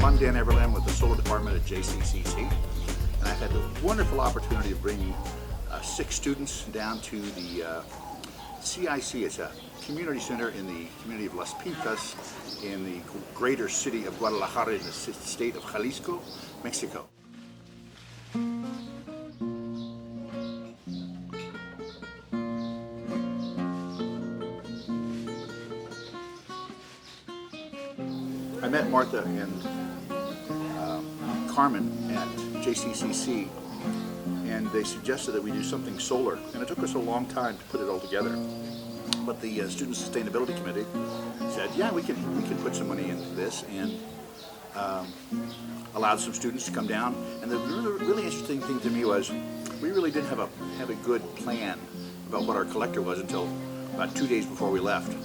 I'm Dan Everland with the Solar Department at JCCC, and I've had the wonderful opportunity of bringing 6 students down to the CIC. It's a community center in the community of Las Pintas in the greater city of Guadalajara in the state of Jalisco, Mexico. I met Martha and Carmen at JCCC, and they suggested that we do something solar, and it took us a long time to put it all together. But the Student Sustainability Committee said, yeah, we can put some money into this, and allowed some students to come down. And the really interesting thing to me was we really didn't have a good plan about what our collector was until about 2 days before we left.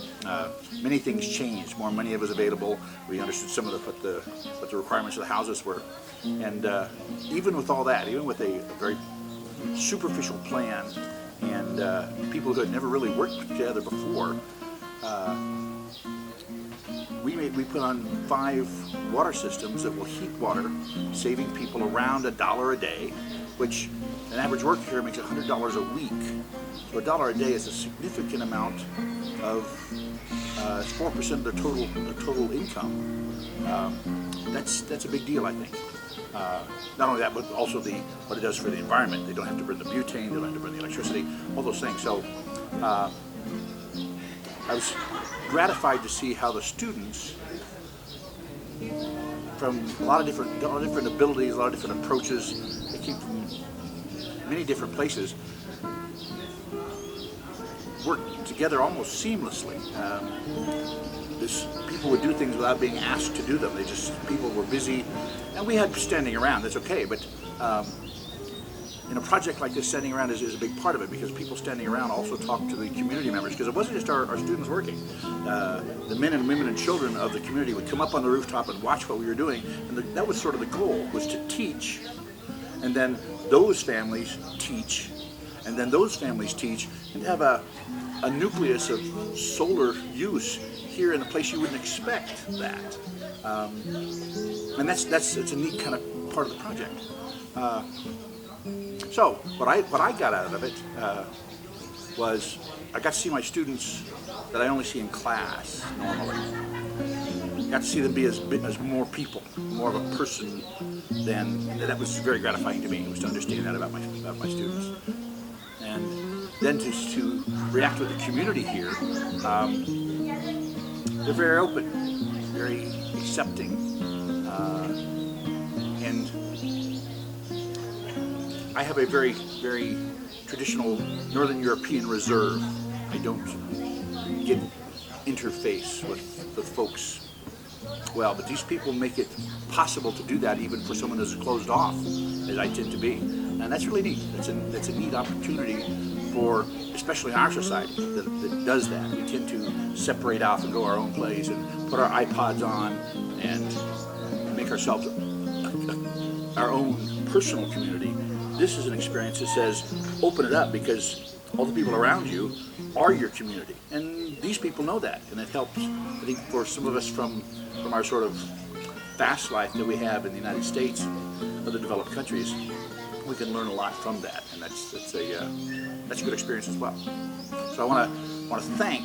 Many things changed. More money was available. We understood some of what the requirements of the houses were, and even with all that, even with a very superficial plan and people who had never really worked together before, we put on 5 water systems that will heat water, saving people around $1 a day, which an average worker here makes $100 a week. So $1 a day is a significant amount of 4% of their total income. That's a big deal, I think. Not only that, but also what it does for the environment. They don't have to burn the butane, they don't have to burn the electricity, all those things. So I was gratified to see how the students, from a lot of different abilities, a lot of different approaches, they came from many different places, worked together almost seamlessly. People would do things without being asked to do them. People were busy, and we had standing around. That's okay, but in a project like this, standing around is a big part of it, because people standing around also talk to the community members, because it wasn't just our students working. The men and women and children of the community would come up on the rooftop and watch what we were doing, and that was sort of the goal, was to teach, and then those families teach, and then those families teach, and have a nucleus of solar use here in a place you wouldn't expect that. And it's a neat kind of part of the project. So what I got out of it was I got to see my students that I only see in class normally. I got to see them be as more people, more of a person. That was very gratifying to me. It was to understand that about my students. And then to react with the community here, they're very open, very accepting, and I have a very, very traditional Northern European reserve. I don't get interface with folks well, but these people make it possible to do that even for someone as closed off as I tend to be. And that's really neat. That's a neat opportunity for, especially in our society, that does that. We tend to separate off and go our own place and put our iPods on and make ourselves our own personal community. This is an experience that says, open it up, because all the people around you are your community. And these people know that, and it helps, I think, for some of us from our sort of fast life that we have in the United States, other developed countries. We can learn a lot from that, and that's a good experience as well. So I want to thank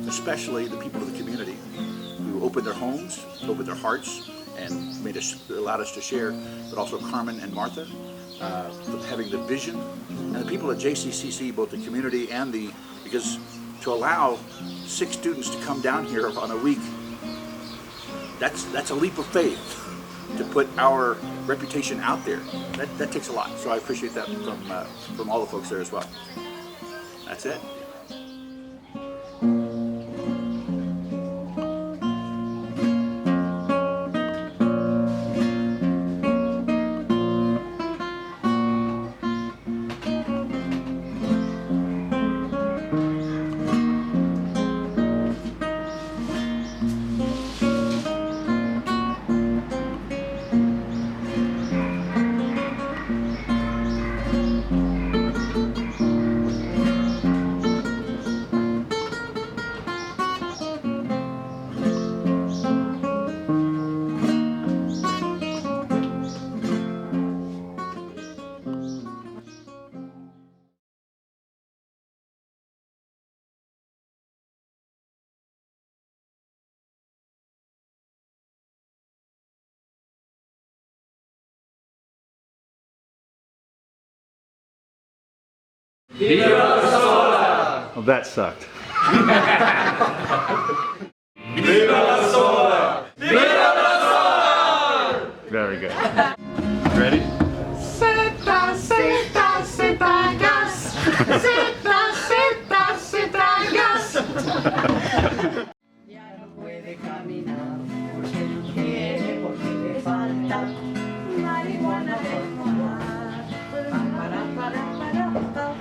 especially the people of the community who opened their homes, opened their hearts, and allowed us to share. But also Carmen and Martha, for having the vision, and the people at JCCC, both the community and because to allow 6 students to come down here on a week, that's a leap of faith. To put our reputation out there, that takes a lot. So I appreciate that from all the folks there as well. That's it. Vida Solar! Oh, that sucked. Vida Solar! Vida Solar! Very good. Ready? Seta, seta, seta, gas. Seta, seta, seta, gas. Ya no puede caminar porque no quiere, porque le falta marihuana de fumar. Para, para, para, para, para, para,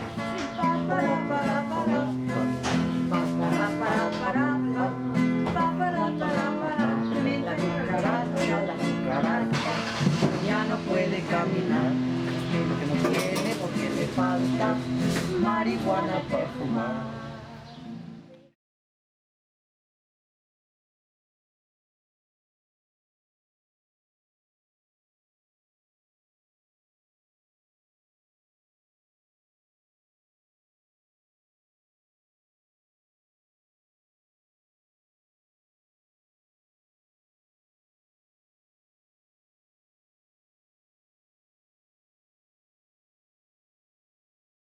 para, para, para, para, la cucaracha, la cucaracha. Ya no puede caminar porque no quiere, porque le falta marihuana para fumar.